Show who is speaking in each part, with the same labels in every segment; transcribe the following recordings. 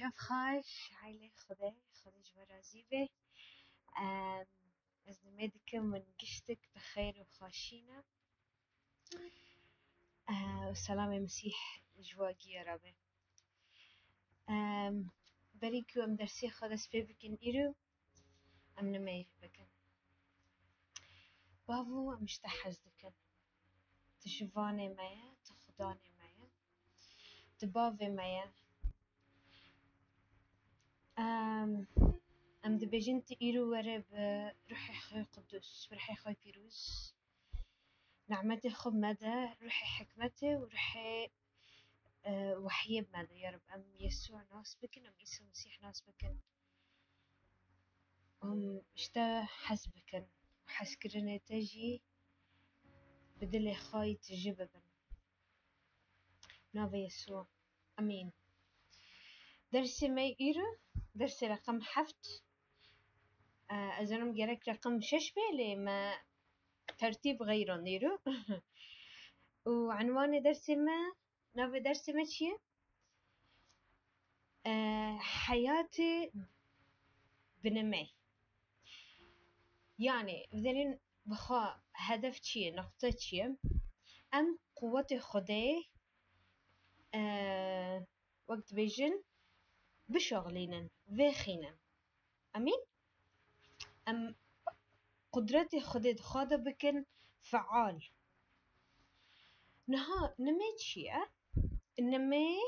Speaker 1: شاف خاش عيلي خدي جوارازي به از نميدكم من قشتك بخير وخاشينا والسلام مسيح جواقي يا ربي بريكو ام درسي خدس بيبكن إيرو ام نمي بكن بابو مشتحز دكن تشوفاني مايا تخداني مايا تبافي مايا ام دبجنت إيرو ورب روحي خوي قدوس روحي خوي بيروز نعمتي خب مدى روحي حكمتي وروحي وحي بمدى يا رب أم يسوع ناس بكن أم عيسى المسيح ناس بكن أم اشتا حس بكن وحس كرني تجي بدلي خاي تجيب بن نافي يسوع أمين درسي ما يقيرو درسي رقم حفت أزنم جرك رقم ششبه لما ترتيب غيره نيرو وعنوان درسي ما نافي درسي ما شي حياتي بنمي يعني بدلين بخا هدف چیه نقطه چیه ام قوت خدای وقت بیجن بشغلينن وخينن امين ام قدرت خدای خاده بكن فعال نها نمي چیه نمي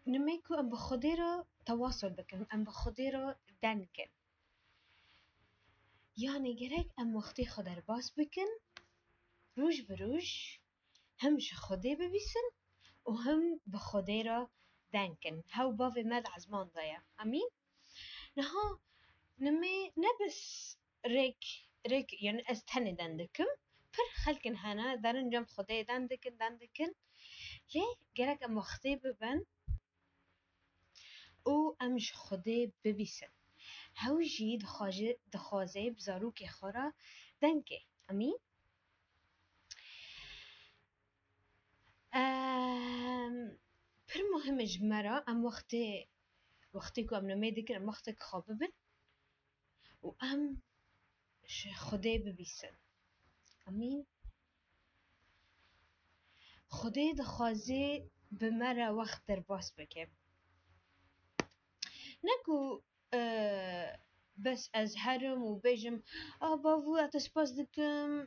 Speaker 1: نمي كو ام بخدای را تواصل بكن ام بخدای را دنكن يعني جرك ام وقتي خدر باس بكن روش بروش همش خدای ببیسن و هم بخدای را دنكن هاو بافي مال عزمان ضايا امين نها نمي نبس ريك يعني استهني دندكم پر خلكن هنا دارن جم خدای دندكن ليه جرك ام وقتي ببن او امش خدای ببیسن هاو جي دخازي بزاروكي خورا دنكي امين پر مهم جمرة ام وقتی که ام نمی دکن ام وقتی که خواب ببین و ام خدای ببیسن امین خدای دخوازی بمره وقت در باس بکه نکو بس از هرم و بيجم بابو اتسباس دكم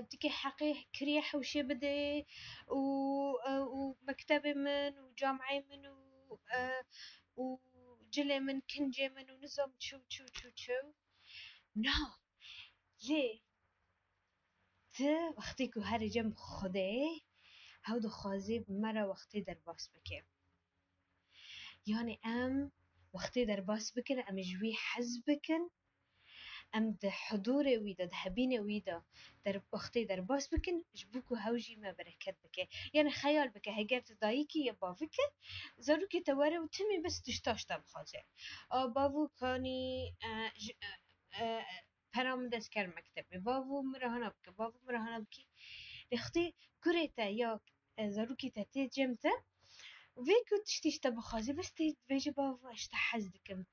Speaker 1: تكي حقي كريه حوشي بدي ومكتبي من وجامعي من وجلي من كنجي من ونظام تشو نو ليه وقتی که هر جم خدای هاو دخوازي بمره وقتی در باس بكه يعني ام وقتی در باس بكن ام جوي حز بكن ام ده حضور ويدا ده هبين ويدا در وقتی در باس بكن جبوكو هاوجي ما بركت بكه يعني خيال بكه هجر تضايقي يا بافكه زاروكي تواري وتمي بس تشتاش تام خازه بافو كاني پرام دست کر مکتبه بابو مرهانا بکه بابو مرهانا بکی لختی كريتا يا زاروكي تاتي جمتا ويكو تشتيش تبخازي بس تيجي بابا اشتحز دكم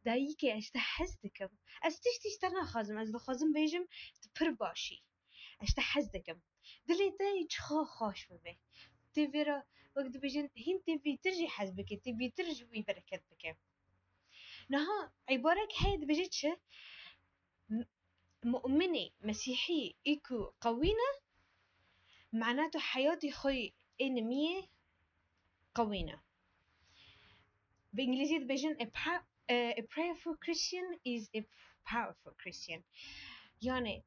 Speaker 1: دايكي اشتحز دكم استشتيش تنا خازم از خازم بيجم تبر باشي اشتحز دكم دلي داي خا خاش ببي تيفيرا وقت بيجن هين تبي ترجي حزبك تبي ترجي بركت بك نها عبارك هيد بيجتش مؤمني مسيحي إيكو قوينا معناته حياتي خوي إنمية قوينا بإنجليزية بيجن a prayerful Christian is a powerful Christian يعني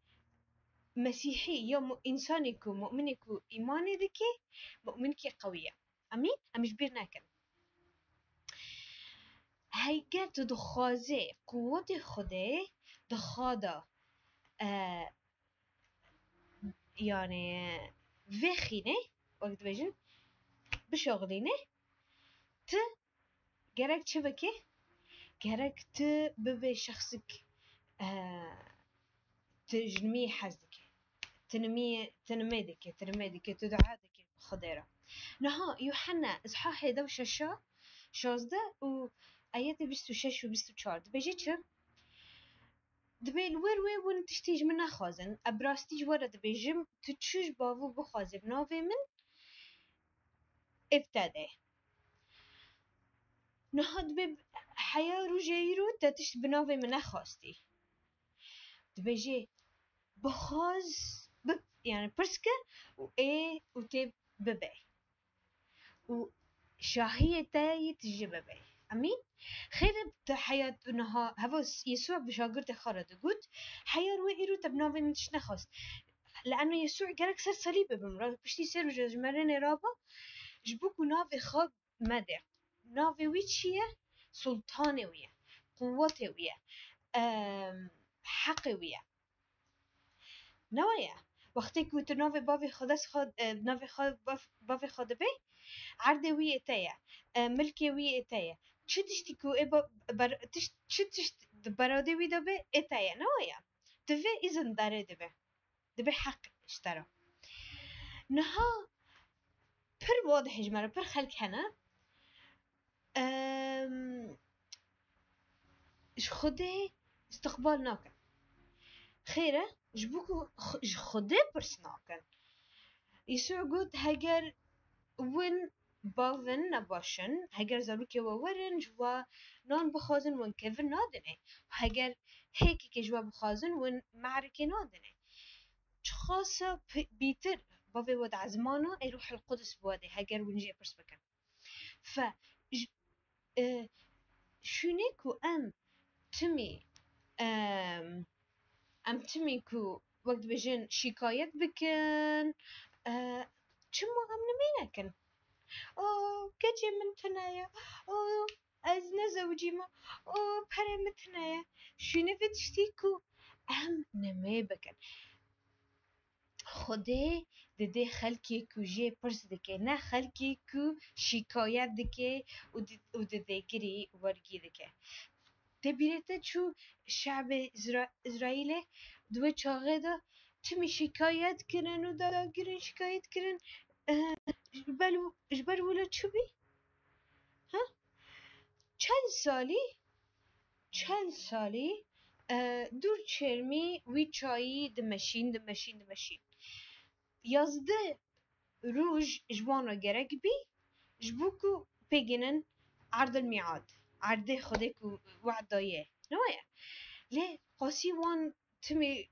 Speaker 1: مسيحي يوم إنسانكو مؤمنكو إيماني ذكي مؤمنكي قوية أمين أمش بيرناكن هيجر تدخازي قوة خدي دخادا يعني فيخينه وقت بيجن بشغلينه ت جرك شبكة جرك ت ببي شخصك تجنمي حزك تنمي دك تدعى دك خضيرة نها يوحنا إصحاح 11 16 و آيات 26 و 24 دبيجي چه دبي الوير وي ون تشتيج من خازن أبراستيج ورا دبيجم تتشوش بافو بخازن بنافي من ابتدى نها دبي حياة روجيرو تتشت بنافي من خاستي دبيجي بخاز يعني برسكة و ايه و تب ببي و شاهية تاي تجي ببي امين خير حياة نها هفوس يسوع بشاقرت خارد قلت حياة روي ايرو تبنافي من تشنا خاست لأنه يسوع قالك سر صليبه بمرا بشتي سر وجمرين رابا جبوكو نافي خاب مدى نافي ويتشيه سلطاني ويا قوتي ويا حقي ويا نوايا وقتی که تو ناف بافی خودش خود ناف خود بافی خود بی عرض وی اتایا ملکی وی اتایا چه تشتی کو بر چه تشت براده وی دبه اتایا نوايا تفه ایزن داره دبه حق اشترا نها پر واضح جمره پر خلق هنا خده استقبال ناكن خيره جبوكو خده برس ناكن يسوع قلت هجر وين باون نباشن هجر زاروكي وورن جوا نان بخازن وين كيفن نادنه هجر هيك كجوا بخازن وين معركة نادنه خاصة بيتر بافي ود عزمانه يروح القدس بوادي هجر ونجي برس بكن ف شونيكو تمي تمي كو وقت بجن شكاية بكن چمو نمينكن كجي من تنايا از نزوجي ما بري متنايا شنو فتشتيكو نمي بكن خدي ددي خلقي كو جي برس دكي نا خلقي كو شكايات دكي وددي كري ورقي دكي تبيرته شو شعب إسرائيل دوي شاغدا تمي شكايات كرن ودا كرن شكايات كرن جبل ولا تشبي ها چند سالی دور چرمی وی چایی دمشین یازده روز جوانا گرک بی جبوكو بيجنن عرض الميعاد عرض خدك وعد دايه نوايا ليه قاسي وان تمي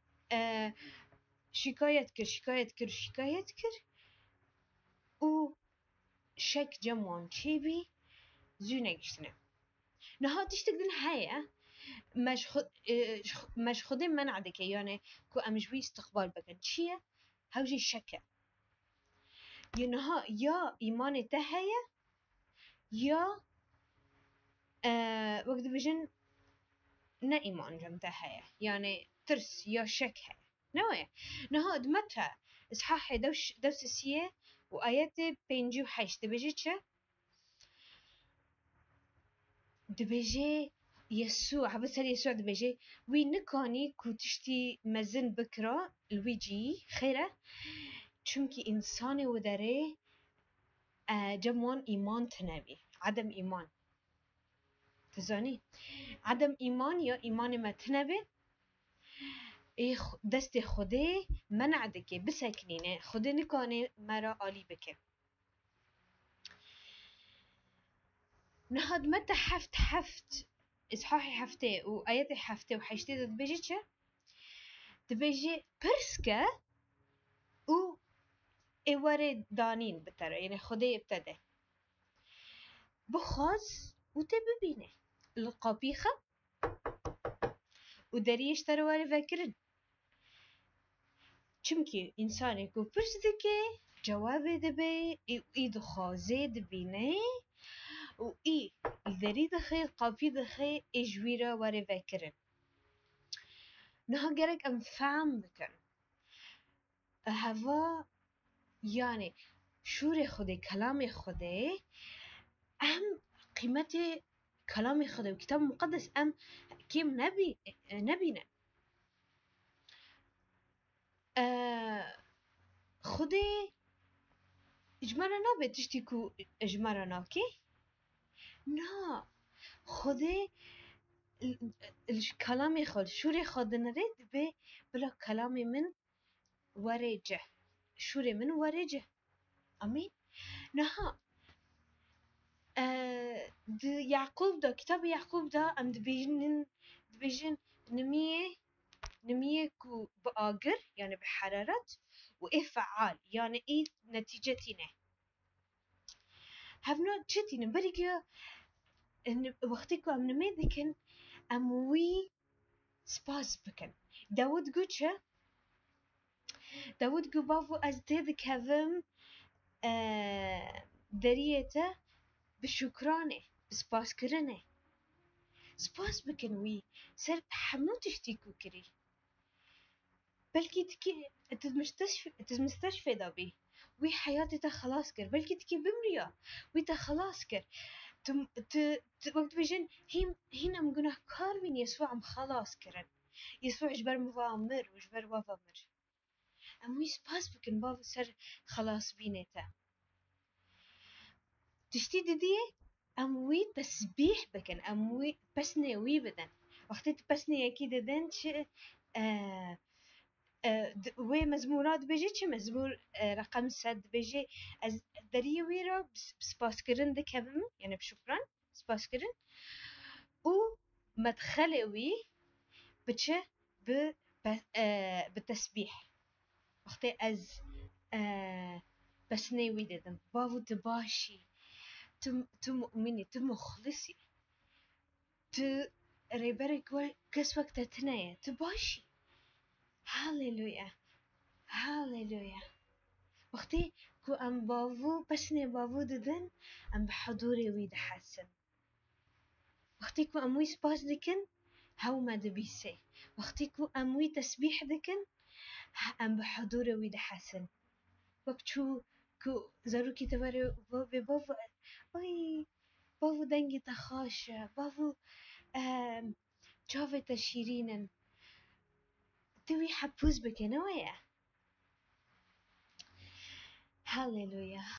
Speaker 1: شكاية كر و شك جموان چيبي زونه گشتنه نها تشتغل هيا مش خدي منع دك يعني كو امجوي استقبال بكن شيء هوجي شكه ينها يا ايمان تهيا يا وقت بجن نا ايمان جم تهيا يعني ترس يا شك هيا نويا نها دمتها اصحاح دوس السيه وآيات بينجي وحيش دبجي چه دبجي يسوع بس يسوع دبجي وي نكاني كو تشتي مزن بكرة الويجي خيره چونكي إنساني وداره جموان إيمان تنبي عدم إيمان تزاني عدم إيمان يا إيمان ما تنبي دست خودي منع دكي بسكنينه خودي نكاني مرا عالي بكي نهاد متى حفت إصحاحي حفته وآياتي حفته وحيشتي دبجي چه دبجي برسكه و ايواري دانين بتره يعني خدي ابتدى بخاز وتببينه القبيخة ودريش ترواري فاكرن چمكي إنسان يكون برس دكي جواب دبي ايد خازي دبينه و اي الدري دخي القابي دخي اجويرا واري فاكرن نها جرك ام فهم بكن هوا يعني شور خودي كلام خودي أهم قيمتي كلام خودي وكتاب مقدس أم كيم نبينا خودي اجمالا نابێت تشتێک و اجمالا ناکێ نا خودێ کەلامی خۆ شوورێ خۆ دنەرێ دەبێ بڵێ کەلامی من وەرێجە شوورێ من وەرێجە ئەمین نەها يعقوب دا كتاب يعقوب دا ام دبيجن نمية كو بآجر يعني بحرارة وإيه فعال يعني إيه نتيجتنا هفنا تشتي نبريكا إن وقتكو أم نمي ذكن أم وي سباس بكن داود جو بافو أز تذك هذم دريته بشكرانه بسباس كرنه سباس بكن وي سر حمو تشتيكو كري بلكي تكي مستشفى دابي وي حياتي تا خلاص كر بلكي تكي بمريا وي تا خلاص كر وقت بيجن هنا مقنع كارمين يسوع ام خلاص كرن يسوع جبر مفامر وجبر وفامر ام وي سباس بكن بابو سر خلاص بينيتا تشتي دي ام وي تسبيح بكن ام وي بسني وي بدن وقت بسني اكيد دن شيء وي مزمورات بيجي چه مزمور رقم 100 بيجي از دري ويرا بسباسكرن دكبم يعني بشكران سباسكرن و مدخلوي بچه بالتسبيح وقتي از بسنيوي ددم بابو تباشي تم مؤمني تم مخلصي ريبرك كس وقت تنايا تباشي هاليلويا هاليلويا وقتي كو ام بافو بسني بافو ددن ام بحضوري ويد حسن وقتي كو ام وي سباس دكن هاو ما دبيسي وقتي كو ام وي تسبيح دكن ام بحضوري ويد حسن وقتو كو زاروكي تباري بابو اي بافو دنگي تخاشة بافو جافة تشيرينن توي حبوز بكنوية هاليلويا